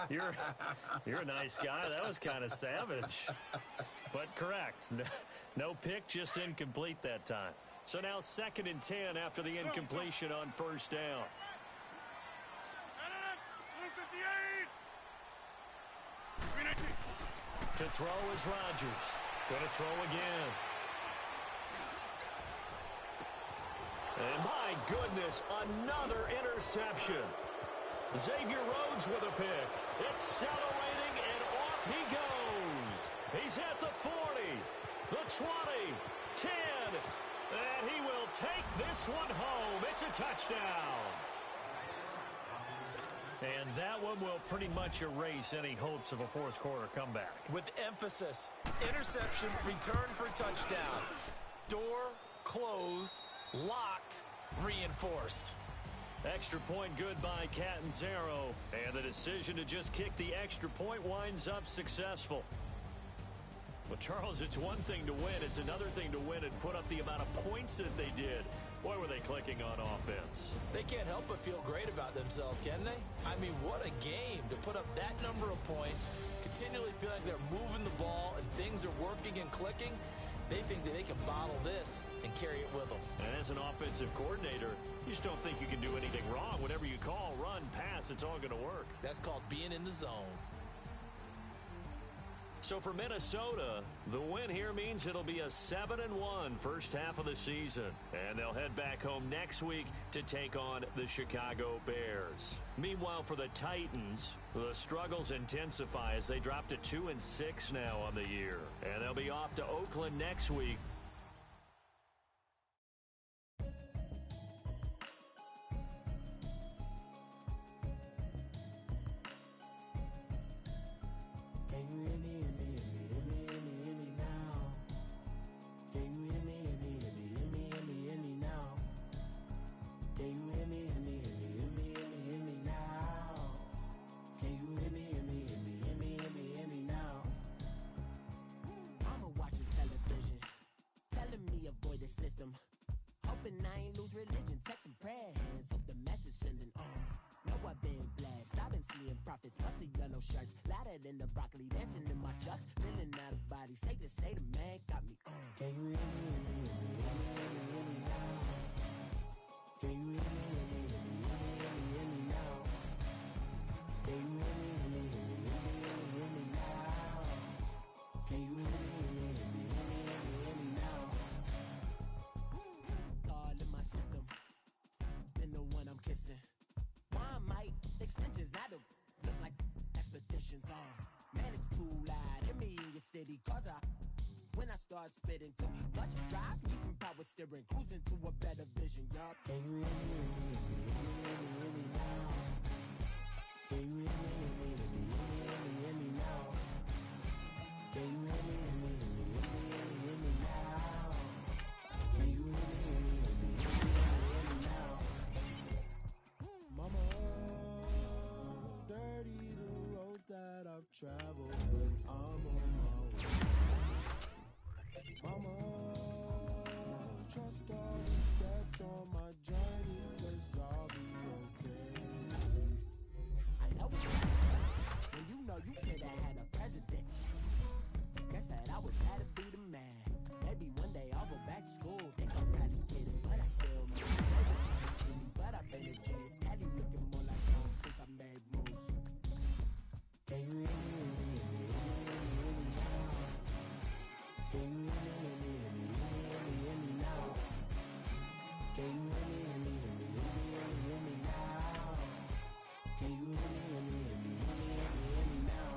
You're a nice guy. That was kind of savage. But correct. No pick, just incomplete that time. So now 2nd and 10 after the incompletion on 1st down. To throw is Rodgers. Going to throw again. And my goodness, another interception. Xavier Rhodes with a pick. Accelerating, and off he goes. He's at the 40, the 20, 10, and he will take this one home. It's a touchdown. And that one will pretty much erase any hopes of a fourth-quarter comeback. With emphasis, interception, return for touchdown. Door closed, locked, reinforced. Extra point good by Catanzaro. And the decision to just kick the extra point winds up successful. Well, Charles, it's one thing to win. It's another thing to win and put up the amount of points that they did. Boy, were they clicking on offense. They can't help but feel great about themselves, can they? I mean, what a game to put up that number of points, continually feel like they're moving the ball and things are working and clicking. They think that they can bottle this and carry it with them. And as an offensive coordinator, you just don't think you can do anything wrong. Whatever you call, run, pass, it's all going to work. That's called being in the zone. So for Minnesota, the win here means it'll be a 7-1 first half of the season. And they'll head back home next week to take on the Chicago Bears. Meanwhile, for the Titans, the struggles intensify as they drop to 2-6 now on the year. And they'll be off to Oakland next week. start spitting too much drive, need some power steering, cruising to a better vision, y'all. Can you hear me, hear me now? Can you hear me, hear me now? Can you hear me, hear me now? Can you hear me now? Mama, dirty the roads that I've traveled, but I'm on my way. Mama, trust all the steps on my journey, 'cause I'll be okay. I know it's right. When you know you could have had a president. Guess that I would rather be the man. Maybe one day I'll go back to school. Think I'm rather kidding, but I still miss. Never trying to scream, but I've been a genius. Caddy looking more like home since I made moves. Can you hear me, hear me now? Can you hear me, hear me now? Can you hear me, hear me now? Can you hear me, hear me now?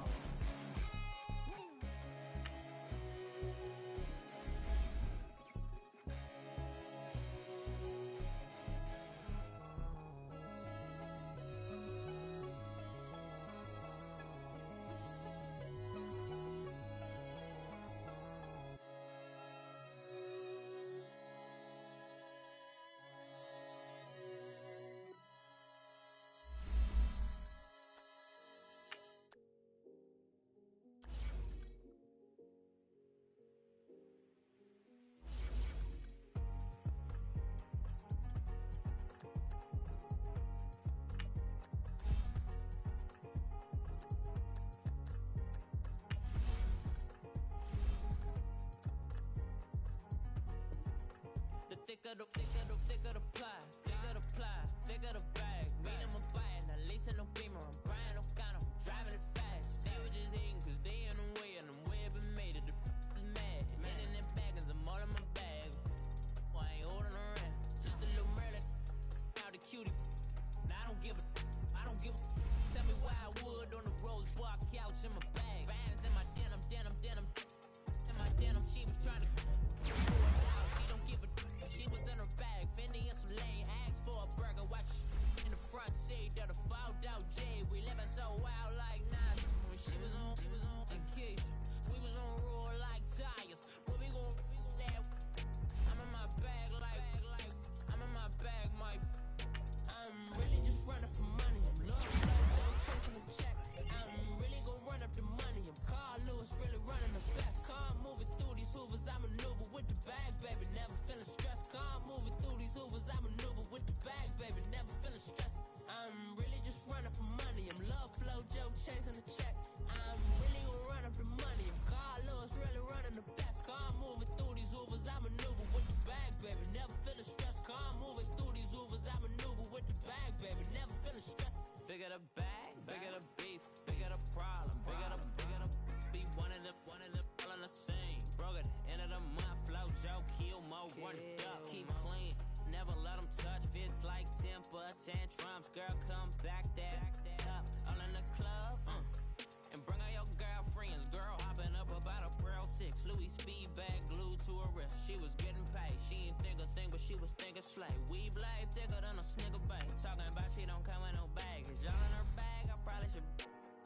Thicker the pie, thicker the bag. Mean I'm a buying, a lease in no beamer. I'm buying no kind of, driving it fast. They were just hating 'cause they in the way, and I'm way up and made it. The is mad. Man in them baggins, I'm all in my bag. I ain't holding around. Just a little Merlin, out the cutie. Now I don't give a. Tell me why I would on the road, spark couch in my bag. Bands in my denim. In my denim, she was trying to pull it out. She don't give a. She was in her bag, Fendi and some lane. Asked for a burger, watch in the front seat of the fouled out J. We living so wild like nah. When she was on vacation, we was on roll like tires. What we gon' that? I'm in my bag like I'm in my bag, Mike. I'm really just running for money. I'm love, chasing the check. I'm really gon' run up the money. I'm Carl Lewis, really running the best. Car moving through these hoovers, I maneuver with the bag, baby. Never feeling stressed. Car moving through these hoovers, I maneuver with the bag, baby. Never feeling stressed. I'm really just running for money. I'm love, flow, Joe, chasing the check. I'm really gon' run up the money. I'm Carl Lewis, really running the best. Car moving through these hoovers, I maneuver with the bag, baby. Never feeling stressed. Car moving through these hoovers, I maneuver with the bag, baby. Never feeling stressed. Bigger the bag, bigger the beef, bigger the problem, bigger the be one of the all in the same. Broke at the end of the month, flow, Joe, kill, mo, run it up, keep clean. Never let them touch, fits like temper tantrums. Girl, come back that up, all in the club, and bring all your girlfriends. Girl, hopping up about a Pearl 6, Louis speed bag glued to her wrist. She was getting paid, she ain't think a thing, but she was thinking slay. We blade thicker than a snigger bag. Talking about she don't come with no baggage. Y'all in her bag, I probably should.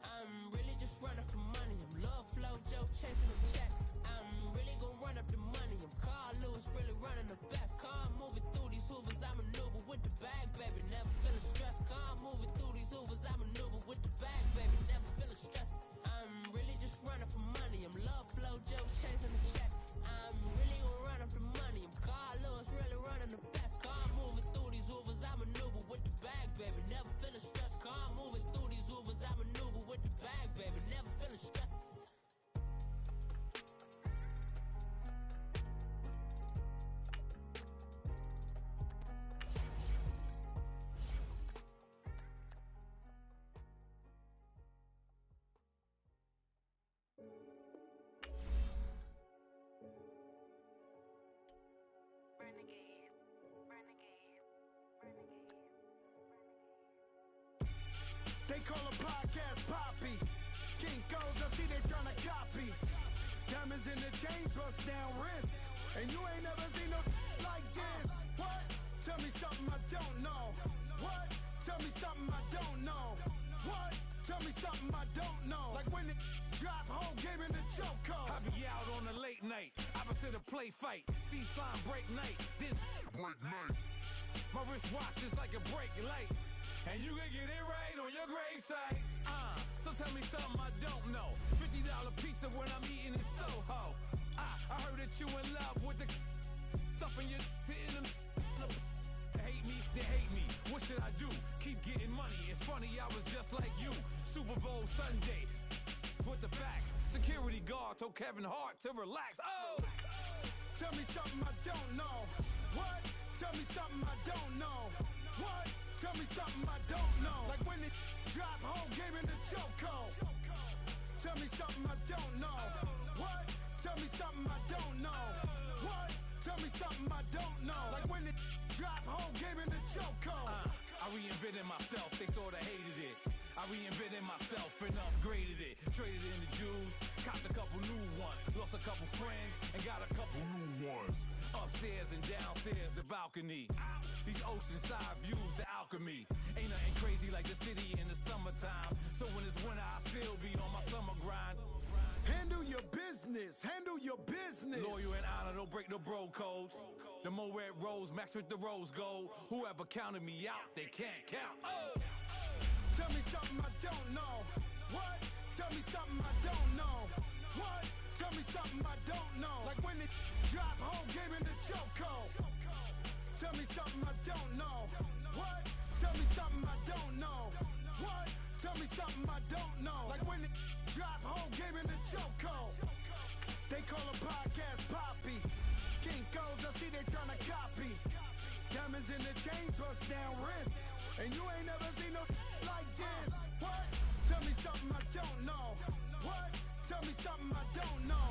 I'm really just running for money. I'm love, flow, Joe, chasing the check. I'm really gon' run up the money. I'm Carl Lewis, really running the best. Car moving through these hoovers, I maneuver with the bag, baby. Never feeling stressed. Car moving through these hoovers, I maneuver with the bag, baby. Never feeling stressed. I'm really just running for money. I'm love, flow, Joe, chasing the check. I'm really gon' run up the money. I'm Carl Lewis, really running the best. Car moving through these hoovers, I maneuver with the bag, baby. Never feeling stressed. Car moving through these hoovers, I maneuver with the bag, baby. Never feeling stressed. They call a podcast Poppy. Kinkos, I see they tryna copy. Diamonds in the chains, bust down wrists. And you ain't never seen no like this. What? Tell me something I don't know. What? Tell me something I don't know. What? Tell me something I don't know. Like when it drop home, game in the chokehold. I be out on a late night, opposite a play fight. See slime break night, this break night. My wristwatch is like a break light. And you can get it right on your gravesite. So tell me something I don't know. $50 pizza when I'm eating in Soho. I heard that you in love with the stuff in your in the hate me, they hate me. What should I do? Keep getting money. It's funny, I was just like you. Super Bowl Sunday. With the facts. Security guard told Kevin Hart to relax. Oh! Tell me something I don't know. What? Tell me something I don't know. What? Tell me something I don't know. Like when it drop home, game in the chokehold. Tell me something I don't know. What? Tell me something I don't know. What? Tell me something I don't know. Like when it drop home, game in the chokehold. I reinvented myself, they sorta hated it. I reinvented myself and upgraded it. Traded in the Jews, copped a couple new ones. Lost a couple friends and got a couple new ones. Upstairs and downstairs, the balcony. These oceanside views, the alchemy. Ain't nothing crazy like the city in the summertime. So when it's winter, I still be on my summer grind. Handle your business, handle your business. Loyal and honor, don't break no bro codes. The more red rose, max with the rose gold. Whoever counted me out, they can't count. Oh! Tell me something I don't know. What? Tell me something I don't know. What? Tell me something I don't know. Like when it drop home, game in the chokehold. Tell me something I don't know. What? Tell me something I don't know. What? Tell me something I don't know. Like when it drop home, game in the chokehold. They call a podcast Poppy. Kinkos, I see they tryna copy. Diamonds in the chains, bust down wrists. And you ain't never seen no like this. What? Tell me something I don't know. What? Tell me something I don't know.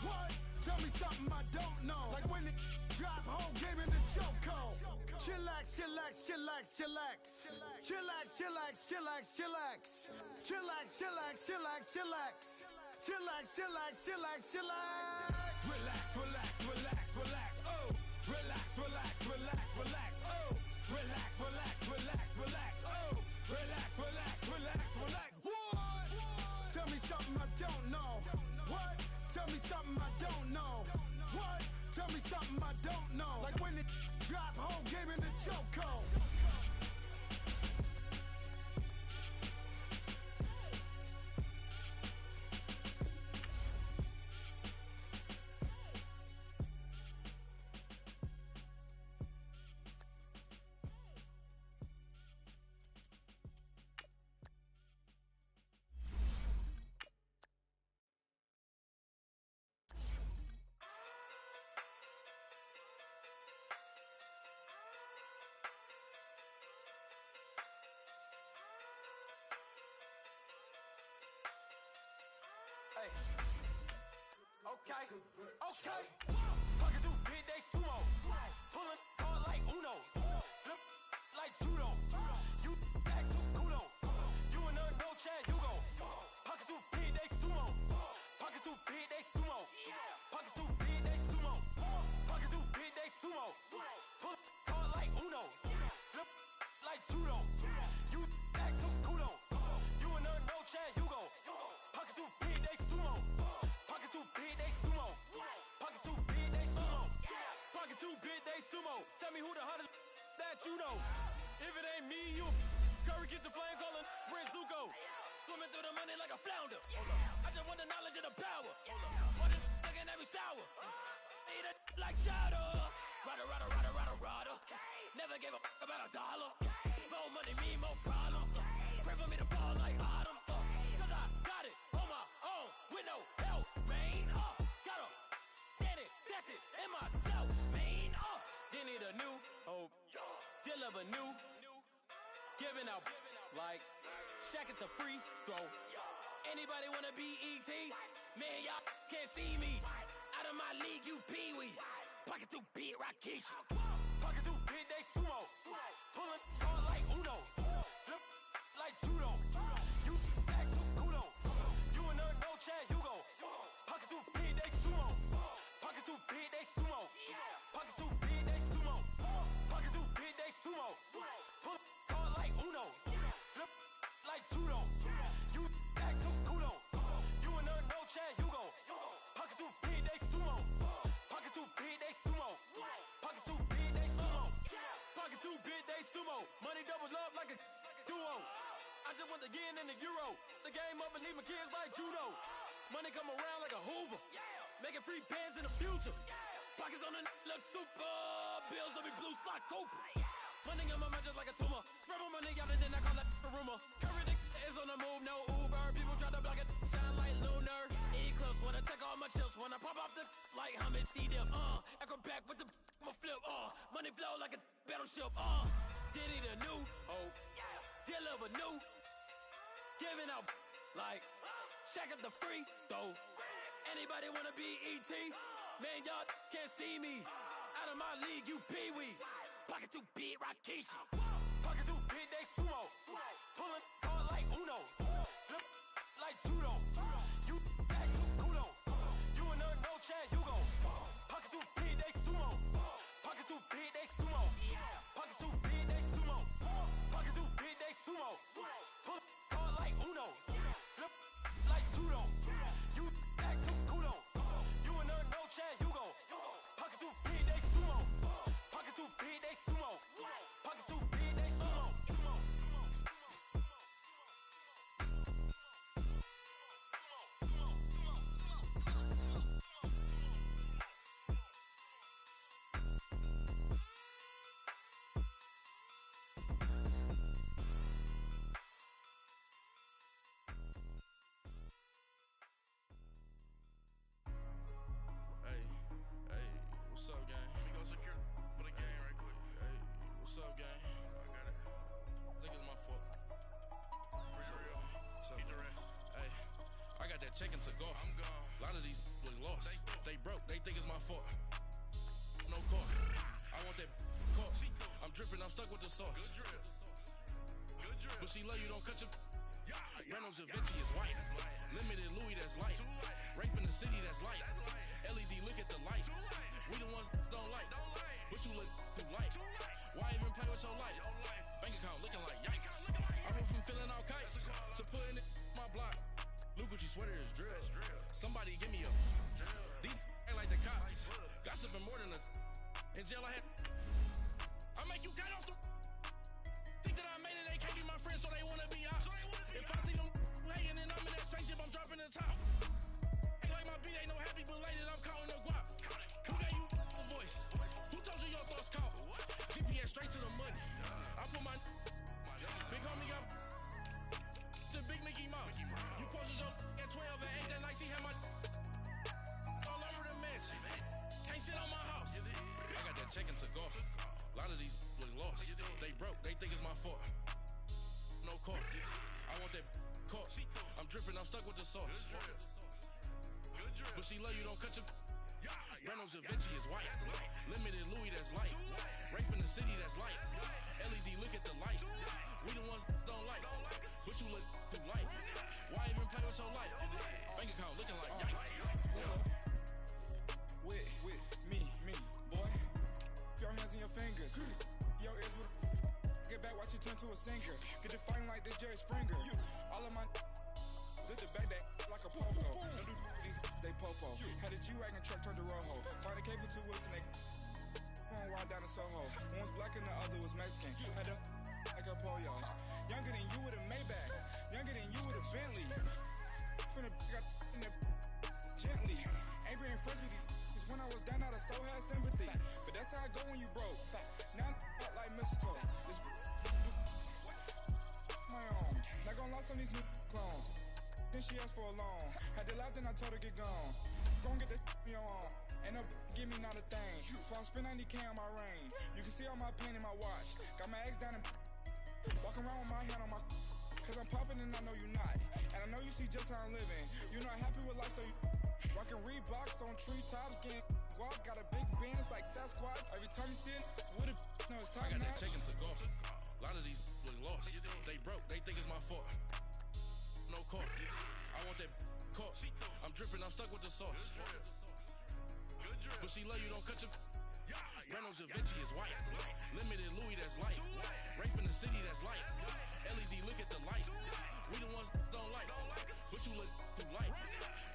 What? Tell me something I don't know. Like when it drop home, game in the chokehold. Chillax, chillax, chillax, chillax. Chillax, chillax, chillax, chillax. Chillax, chillax, chillax, chillax. Chillax, chillax, chillax, chillax. Relax, relax, relax, relax. Oh! Relax, relax, relax, relax. Oh! Relax, relax, relax, relax. Oh! Relax, relax, relax, relax. What? Tell me something I don't know. What? Tell me something I don't know. What? Tell me something I don't know. Like when it drop home, game in the chokehold. Hey. Okay. Pocket through big, they sumo. Pulling card like Uno. Flip like judo. You back to kudo. You in a no chance, you go. Pocket through big, they sumo. Pocket through big, they sumo. Pocket through big, they sumo. Pocket through big, they sumo. Pull card like Uno. Flip like judo. You back to kudo. You in a no chance, you go. Pocket too big, they sumo. Pocket too big, they sumo. Pocket too big, they sumo. Pocket too big, they sumo. Tell me who the hottest that you know. If it ain't me, you Curry get the flame calling Brent Zuko. Swimming through the money like a flounder. I just want the knowledge and the power. What is looking at me sour? Eat it like chowder. Rada. Never gave a about a dollar. More money, me, more problems. Pray for me to fall like autumn. Cause I got it on my own with no help, man. Got a get it, that's it, in myself, man. Didn't need a new hope, deal of a new, giving out like Shaq at the free throw. Anybody wanna be ET? Man, y'all can't see me. Out of my league, you pee-wee. Pocket too big, Rakesh. Pocket too big, they sumo. Pulling card like Uno. Flip like judo. You back to kudo. You in a no chance, you go. Pocket too big, they sumo. Uno. Flip like judo. You act too kudo. You and her no Chad Hugo. Pockets too big, they sumo. Pockets too big, they sumo. Pockets too big, they sumo. Pocket too big, they sumo. Money doubles up like a duo. I just want the yen and the euro. The game up and leave my kids like judo. Money come around like a Hoover. Making free bands in the future. Pockets on the look super. Bills on me blue slot Cooper. Money on my mind just like a tumor. Spread my money out and then I call it a rumor. Curry the is on the move, no Uber. People try to block it, shine like lunar. Eclipse when I take all my chips. When I pop off the like hummus, see them. Acrobat with the I'ma flip. Money flow like a battleship. Diddy the new. Deliver new. Giving out like check out the free though. Anybody wanna be ET? Man, y'all can't see me. Out of my league, you pee-wee. Pocket too big, Rakishi. Pocket too big, they sumo. Pulling card like Uno. Flip like judo. You act too kudo. You and her no Chad Hugo. Pocket too big, they sumo. Pocket too big, they sumo. Pocket too big, they sumo. Pocket too big, they sumo. Pull card like Uno. Flip like judo. You act too kudo. You and her no Chad Hugo. Pocket too big, they sumo. Pocket too big, they sumo. Pocket too big, they sumo. Hey, what's up, gang? Let me go secure for the game right quick. Hey, what's up, gang? I got it. I think it's my fault. Free real. What's up, Keep the gang? rest. Hey, I got that chicken to go. I'm gone. A lot of these look lost. They They broke, they think it's my fault. No car. I want that cost. I'm dripping, I'm stuck with the sauce. Good drip. Good drip. But she love you, don't cut your. Yeah, Reynolds Da Vinci is white. Limited Louis, that's light. Too light. Rape in the city, that's light. That's light. LED, look at the lights. Too light. We the ones don't like. Don't like. But you look too light. Too light. Why even play with your life? Your life. Bank account looking like yikes. Looking like I went from feeling all kites to putting it in my block. Blue Gucci sweater is drill. drill. Somebody give me a. Drill. These ain't like the cops. Gossiping more than a. In jail I had. I make you cut off the. Think that I made it, they can't be my friends, so they wanna be ops. If I see them hating and I'm in that spaceship, I'm dropping the top. Ain't like my beat, ain't no happy belated, I'm counting the guap. Who gave you a voice? Who told you your thoughts count? GPS straight to the money. I put my big homie got the big Mickey Mouse. You posted your at 12 and 8 that night, she had my all over the mansion. Can't sit on my house. I got that chicken to go. A lot of these look lost. They broke, they think it's my fault. No car. I want that car. I'm dripping, I'm stuck with the sauce. Good drip. But she love you, don't cut your. Yeah, Reynolds Da Vinci is white. Limited Louis, that's light. Rape in the city, that's light. LED, look at the lights. We the ones don't like. But you look too light. Why even play with your life? Bank account looking like yikes. With me, boy. Your hands and your fingers. Your ears with get back, watch you turn to a singer. Get to fighting like this Jerry Springer. All of my zip the back that like a pogo. Don't do these they popo. Had a G-Wagon truck turned to Rojo. Find a cable 2 wheels and they one ride down to Soho. One was black and the other was Mexican. Had a like a pollo. Younger than you with a Maybach. Younger than you with a Bentley. Finna got in the gently. Ain't being friends with these. When I was down out of so had sympathy. But that's how I go when you broke. Now I'm like mistletoe. This my own. Not gonna lost on these new clones. Then she asked for a loan. Had to laugh, then I told her get gone. Gon' get that me on. Ain't no give me not a thing. So I spend 90K on my range. You can see all my pain in my watch. Got my ex down and walking around with my hand on my. Cause I'm popping and I know you not. And I know you see just how I'm living. You're not happy with life, so you rockin' Reeboks on treetops, getting guap. Got a big bands like Sasquatch. Every time you see it, with a no, it's top I got that notch. chicken to go. A lot of these look lost. They broke, they think it's my fault. No car. I want that car. I'm dripping, I'm stuck with the sauce. Good drip. But she love you, don't cut your. Brando Da Vinci is white. Limited Louis that's light. Rape in the city that's light. LED look at the light. We the ones don't like. But you look too light.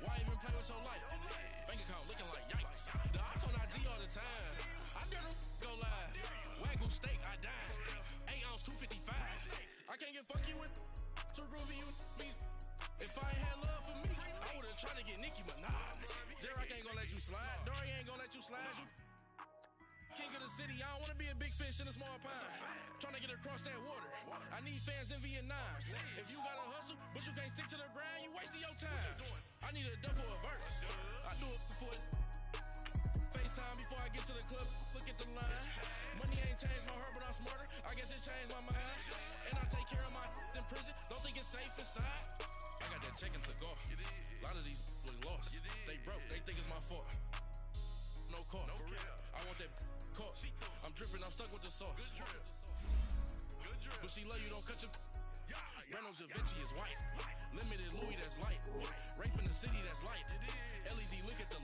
Why even play with your life? Bank account looking like yikes. The ops on IG all the time. I dare them go live. Wagyu steak, I dine. 8 ounce 255. I can't get funky with to groovy you me. If I ain't had love for me, I would've tried to get Nicki Minaj. J-Rock ain't gonna let you slide. Dory ain't gonna let you slide. You king of the city, I don't wanna be a big fish in a small pond. Trying to get across that water. I need fans in Vietnam. If you gotta hustle, but you can't stick to the grind, you wasting your time. I need a duff for a verse. I do it for FaceTime before I get to the club. Look at the line. Money ain't changed my heart, but I'm smarter. I guess it changed my mind. And I take care of my in prison. Don't think it's safe inside. I got that check to go. A lot of these really lost. They broke. They think it's my fault. No call. For real. I want that caught. I'm dripping. I'm stuck with the sauce. But she love you. Don't cut your. Brando Da Vinci is white. Limited Louis that's light. Rape in the city that's light. LED look at the